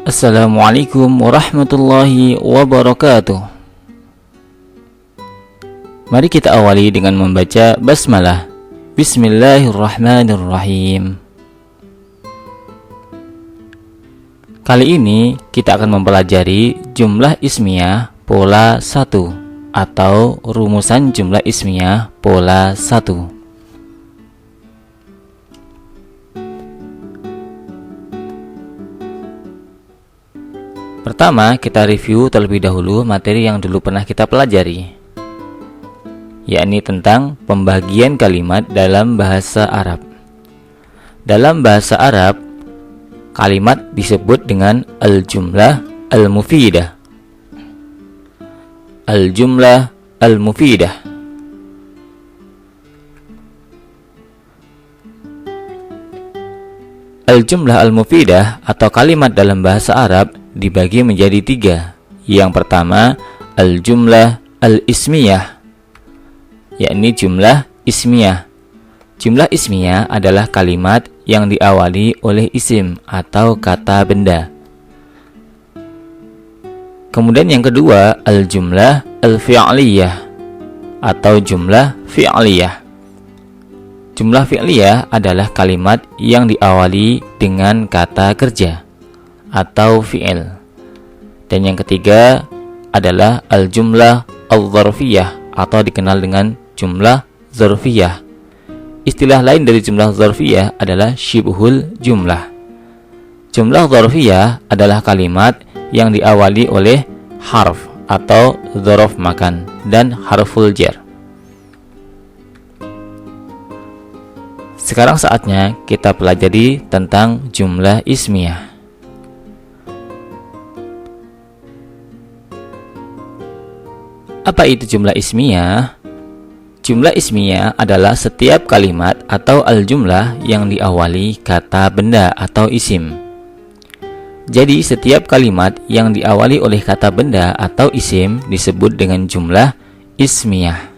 Assalamualaikum warahmatullahi wabarakatuh. Mari kita awali dengan membaca basmalah. Bismillahirrahmanirrahim. Kali ini kita akan mempelajari jumlah ismiyah pola 1 atau rumusan jumlah ismiyah pola 1. Pertama, kita review terlebih dahulu materi yang dulu pernah kita pelajari, yakni tentang pembagian kalimat dalam bahasa Arab. Dalam bahasa Arab, kalimat disebut dengan al-jumlah al-mufidah. Al-jumlah al-mufidah. Al-jumlah al-mufidah atau kalimat dalam bahasa Arab dibagi menjadi 3. Yang pertama, al-jumlah al-ismiyah, yakni jumlah ismiyah. Jumlah ismiyah adalah kalimat yang diawali oleh isim atau kata benda. Kemudian yang kedua, al-jumlah al-fi'liyah atau jumlah fi'liyah. Jumlah fi'liyah adalah kalimat yang diawali dengan kata kerja atau fi'il. Dan yang ketiga adalah al-jumlah al-zarfiyah atau dikenal dengan jumlah zarfiyah. Istilah lain dari jumlah zarfiyah adalah syibhul jumlah. Jumlah zarfiyah adalah kalimat yang diawali oleh harf atau dzaraf makan dan harful jar. Sekarang saatnya kita pelajari tentang jumlah ismiyah. Apa itu jumlah ismiyah? Jumlah ismiyah adalah setiap kalimat atau al-jumlah yang diawali kata benda atau isim. Jadi setiap kalimat yang diawali oleh kata benda atau isim disebut dengan jumlah ismiyah.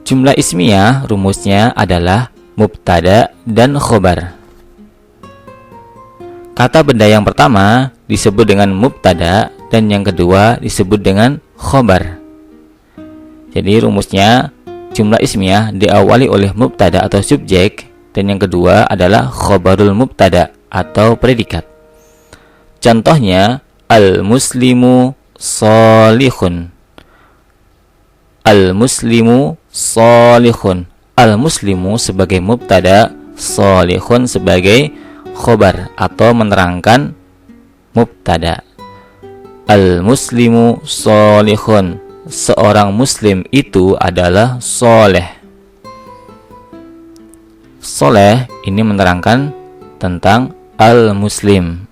Jumlah ismiyah rumusnya adalah mubtada dan khobar. Kata benda yang pertama disebut dengan mubtada dan yang kedua disebut dengan khobar. Jadi rumusnya jumlah ismiyah diawali oleh mubtada atau subjek dan yang kedua adalah khobarul mubtada atau predikat. Contohnya al-muslimu sholihun. Al-muslimu sholihun. Al-muslimu sebagai mubtada, sholihun sebagai khobar atau menerangkan mubtada. Al-muslimu sholihun. Seorang muslim itu adalah soleh. Soleh ini menerangkan tentang al-muslim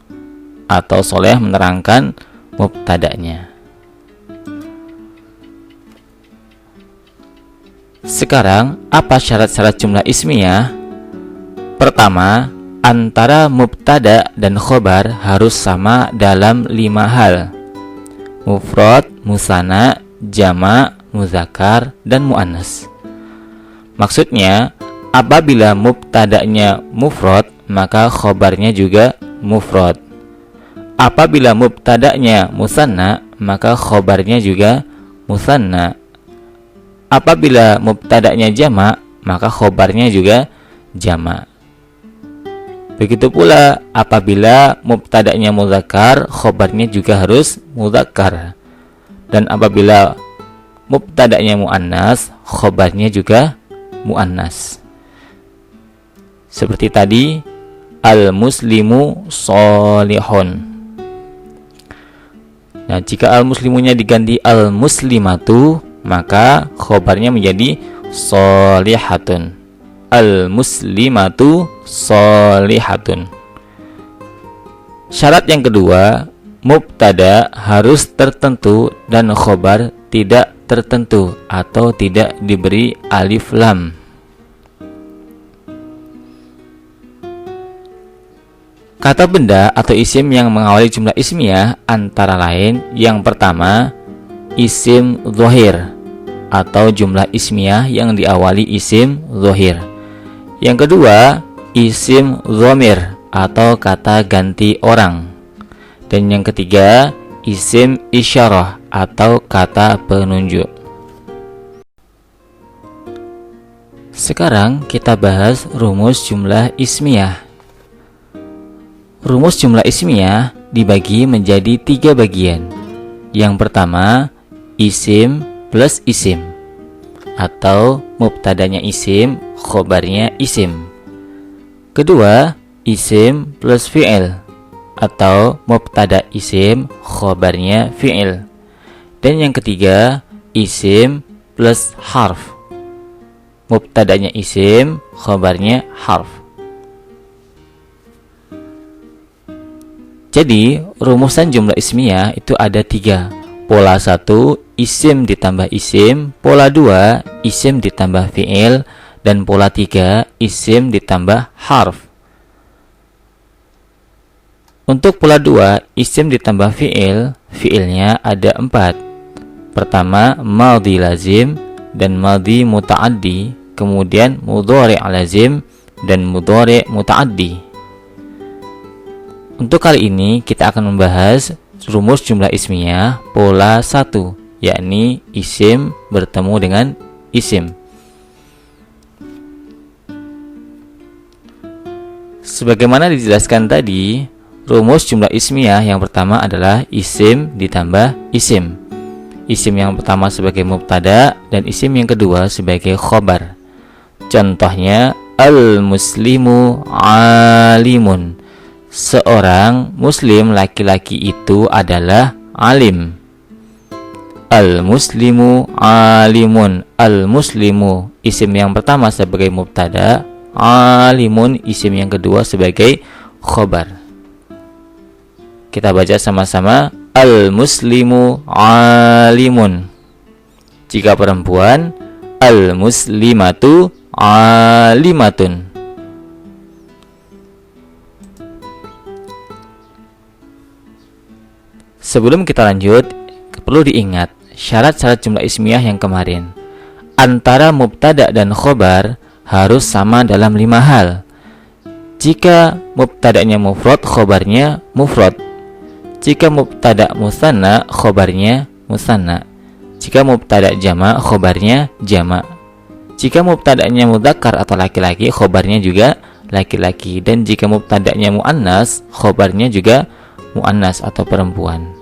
atau soleh menerangkan mubtadanya. Sekarang, apa syarat-syarat jumlah ismiyah? Pertama, antara mubtada dan khobar harus sama dalam 5 hal. Mufrad, musanna, jama', muzakkar, dan muannas. Maksudnya, apabila mubtada'nya mufrad, maka khobarnya juga mufrad. Apabila mubtada'nya musanna, maka khobarnya juga musanna. Apabila mubtada'nya jama', maka khobarnya juga jama'. Begitu pula apabila mubtada'nya muzakkar, khobarnya juga harus muzakkar. Dan apabila mubtada'nya muannas, khobarnya juga muannas. Seperti tadi, al-muslimu sholihun. Nah, jika al-muslimunya diganti al-muslimatu, maka khobarnya menjadi sholihatun. Al-muslimatu sholihatun. Syarat yang kedua, mubtada harus tertentu dan khobar tidak tertentu atau tidak diberi alif lam. Kata benda atau isim yang mengawali jumlah ismiyah antara lain yang pertama, isim dhohir atau jumlah ismiyah yang diawali isim dhohir. Yang kedua, isim dhamir atau kata ganti orang. Dan yang ketiga, isim isyarah atau kata penunjuk. Sekarang kita bahas rumus jumlah ismiyah. Rumus jumlah ismiyah dibagi menjadi 3 bagian. Yang pertama, isim plus isim atau mubtadanya isim, khobarnya isim. Kedua, isim plus fi'il atau mubtada isim, khobarnya fi'il. Dan yang ketiga, isim plus harf. Mubtadanya isim, khobarnya harf. Jadi, rumusan jumlah ismiyah itu ada 3. Pola 1, isim ditambah isim. Pola 2, isim ditambah fi'il. Dan pola 3, isim ditambah harf. Untuk pola 2, isim ditambah fi'il, fi'ilnya ada 4. Pertama, madhi lazim dan madhi muta'addi. Kemudian mudhari' lazim dan mudhari' muta'addi. Untuk kali ini kita akan membahas rumus jumlah ismiyah pola 1, yakni isim bertemu dengan isim. Sebagaimana dijelaskan tadi, rumus jumlah ismiyah yang pertama adalah isim ditambah isim. Isim yang pertama sebagai mubtada dan isim yang kedua sebagai khobar. Contohnya, al-muslimu alimun. Seorang muslim laki-laki itu adalah alim. Al-muslimu alimun. Al-muslimu isim yang pertama sebagai mubtada, alimun isim yang kedua sebagai khobar. Kita baca sama-sama, al-muslimu alimun. Jika perempuan, al-muslimatu alimatun. Sebelum kita lanjut, perlu diingat syarat-syarat jumlah ismiyah yang kemarin. Antara mubtada dan khobar harus sama dalam 5 hal. Jika mubtadanya mufrad, khobarnya mufrad. Jika mubtada musanna, khobarnya musanna. Jika mubtada jama', khobarnya jama'. Jika mubtadanya mudzakkar atau laki-laki, khobarnya juga laki-laki. Dan jika mubtadanya muannas, khobarnya juga muannas atau perempuan.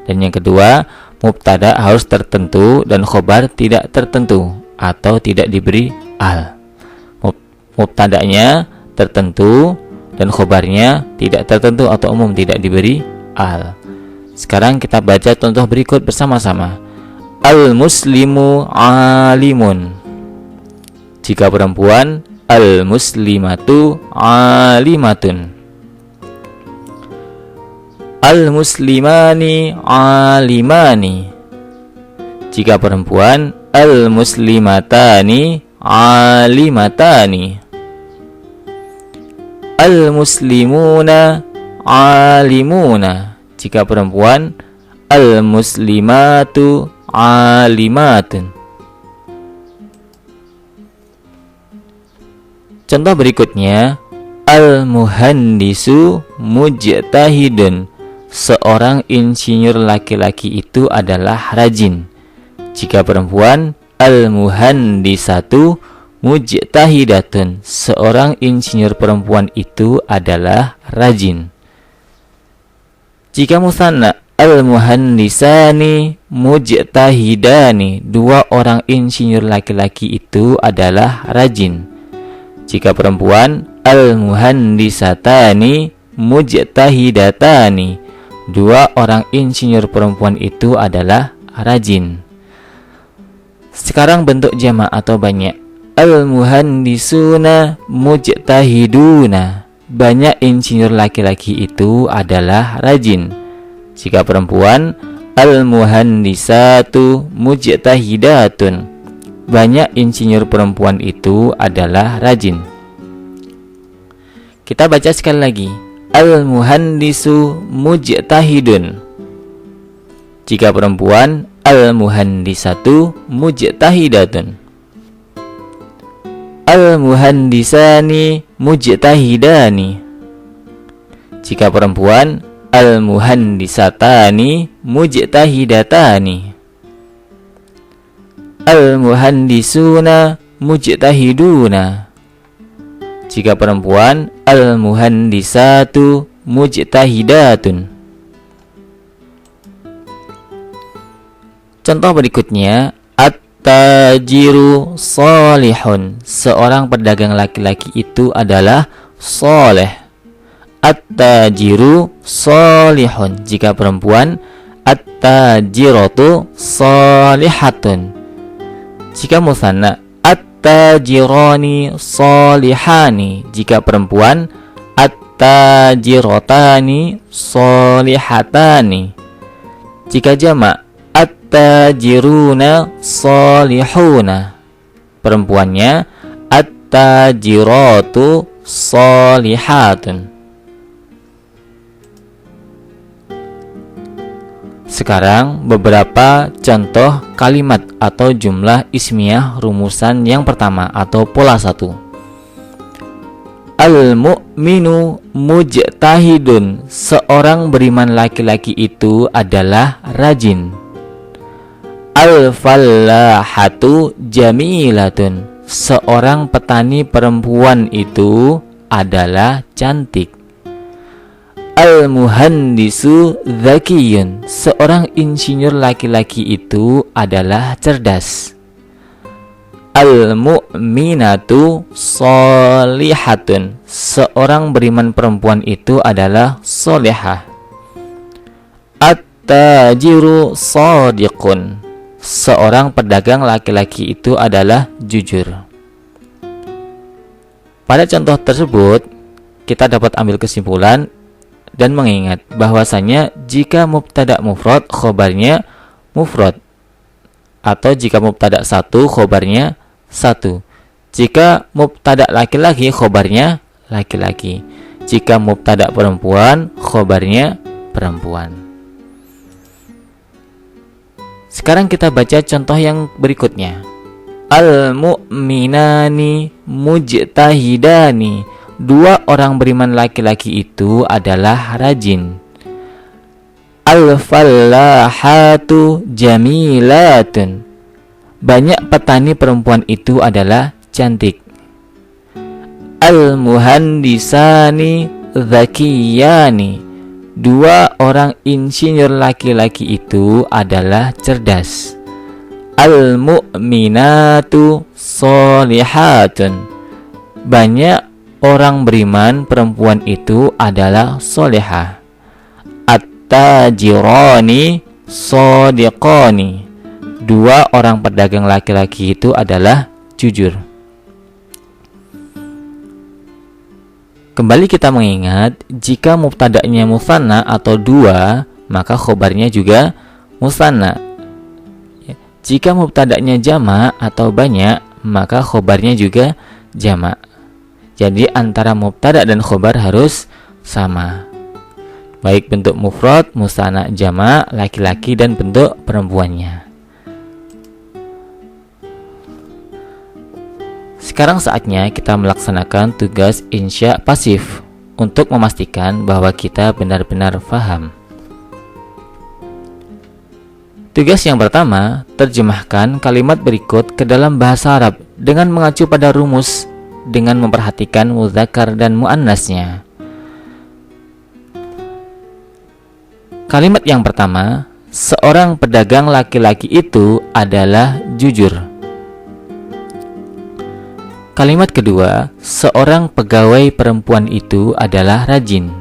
Dan yang kedua, mubtada harus tertentu dan khobar tidak tertentu atau tidak diberi al. Mubtadanya tertentu dan khobarnya tidak tertentu atau umum, tidak diberi al. Sekarang kita baca contoh berikut bersama-sama. Al-muslimu alimun. Jika perempuan, al-muslimatu alimatun. Al-muslimani alimani. Jika perempuan, al-muslimatani alimatani. Al-muslimuna alimuna. Jika perempuan, al-muslimatu alimatun. Contoh berikutnya, al-muhandisu mujtahidun. Seorang insinyur laki-laki itu adalah rajin. Jika perempuan, al-muhandisatu mujtahidatun. Seorang insinyur perempuan itu adalah rajin. Jika musanna, al-muhandisani mujtahidani. 2 orang insinyur laki-laki itu adalah rajin. Jika perempuan, al-muhandisatani mujtahidatani. 2 orang insinyur perempuan itu adalah rajin. Sekarang bentuk jamak atau banyak. Al-muhandisuna mujtahiduna. Banyak insinyur laki-laki itu adalah rajin. Jika perempuan, al-muhandisatu mujtahidatun. Banyak insinyur perempuan itu adalah rajin. Kita baca sekali lagi. Al-muhandisu mujtahidun. Jika perempuan, al-muhandisatu mujtahidatun. Al-muhandisani mujtahidani. Jika perempuan, al-muhandisatani mujtahidatani. Al-muhandisuna mujtahiduna. Jika perempuan, al-muhandisatu mujtahidatun. Contoh berikutnya, at-tajiru salihun. Seorang pedagang laki-laki itu adalah soleh. At-tajiru salihun. Jika perempuan, at-tajiratu salihatun. Jika musanna, at-tajirani salihani. Jika perempuan, at-tajiratani salihatani. Jika jamak, at-tajiruna salihuna. Perempuannya, at-tajiratu salihatun. Sekarang beberapa contoh kalimat atau jumlah ismiyah rumusan yang pertama atau pola 1. Al-mu'minu mujtahidun. Seorang beriman laki-laki itu adalah rajin. Al-fallahatu jamilatun. Seorang petani perempuan itu adalah cantik. Al-muhandisu dzakiyun. Seorang insinyur laki-laki itu adalah cerdas. Al-mu'minatu sholihatun. Seorang beriman perempuan itu adalah solehah. At-tajiru shadiqun. Seorang pedagang laki-laki itu adalah jujur. Pada contoh tersebut, kita dapat ambil kesimpulan dan mengingat bahwasanya jika mubtada mufrad, khobarnya mufrad. Atau jika mubtada satu, khobarnya satu. Jika mubtada laki-laki, khobarnya laki-laki. Jika mubtada perempuan, khobarnya perempuan. Sekarang kita baca contoh yang berikutnya. Al-mu'minani mujtahidani. Dua orang beriman laki-laki itu adalah rajin. Al-fallahatu jamilatun. Banyak petani perempuan itu adalah cantik. Al-muhandisani dzakiyani. Dua orang insinyur laki-laki itu adalah cerdas. Al-mu'minatu sholihatun. Banyak orang beriman perempuan itu adalah solehah. At-tajirani shadiqani. Dua orang pedagang laki-laki itu adalah jujur. Kembali kita mengingat, jika mubtada'nya musanna atau dua, maka khobarnya juga musanna. Jika mubtada'nya jama' atau banyak, maka khobarnya juga jama'. Jadi antara mubtada dan khobar harus sama. Baik bentuk mufrad, musanna, jama', laki-laki dan bentuk perempuannya. Sekarang saatnya kita melaksanakan tugas insya pasif untuk memastikan bahwa kita benar-benar paham. Tugas yang pertama, terjemahkan kalimat berikut ke dalam bahasa Arab dengan mengacu pada rumus dengan memperhatikan muzakkar dan muannasnya. Kalimat yang pertama, seorang pedagang laki-laki itu adalah jujur. Kalimat kedua, seorang pegawai perempuan itu adalah rajin.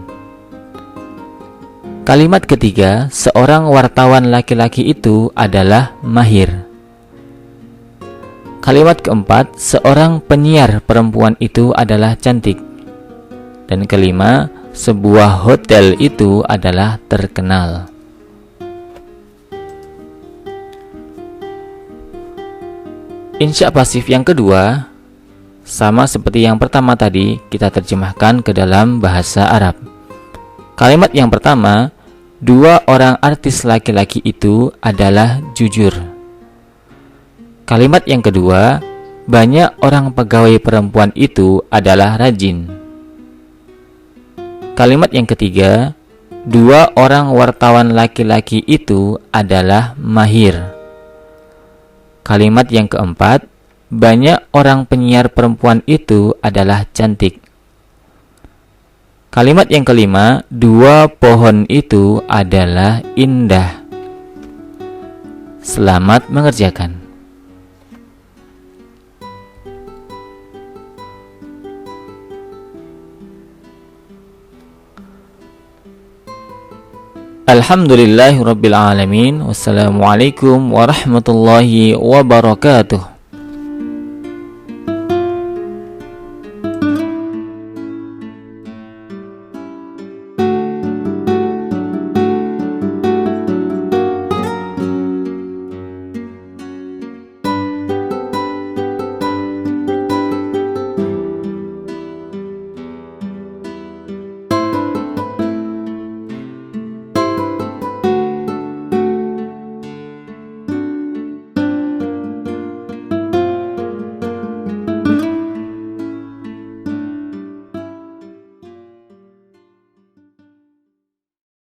Kalimat ketiga, seorang wartawan laki-laki itu adalah mahir. Kalimat keempat, seorang penyiar perempuan itu adalah cantik. Dan kelima, sebuah hotel itu adalah terkenal. Insya pasif yang kedua, sama seperti yang pertama tadi, kita terjemahkan ke dalam bahasa Arab. Kalimat yang pertama, dua orang artis laki-laki itu adalah jujur. Kalimat yang kedua, banyak orang pegawai perempuan itu adalah rajin. Kalimat yang ketiga, dua orang wartawan laki-laki itu adalah mahir. Kalimat yang keempat, banyak orang penyiar perempuan itu adalah cantik. Kalimat yang kelima, dua pohon itu adalah indah. Selamat mengerjakan. Alhamdulillahirabbil alamin. Wassalamualaikum warahmatullahi wabarakatuh.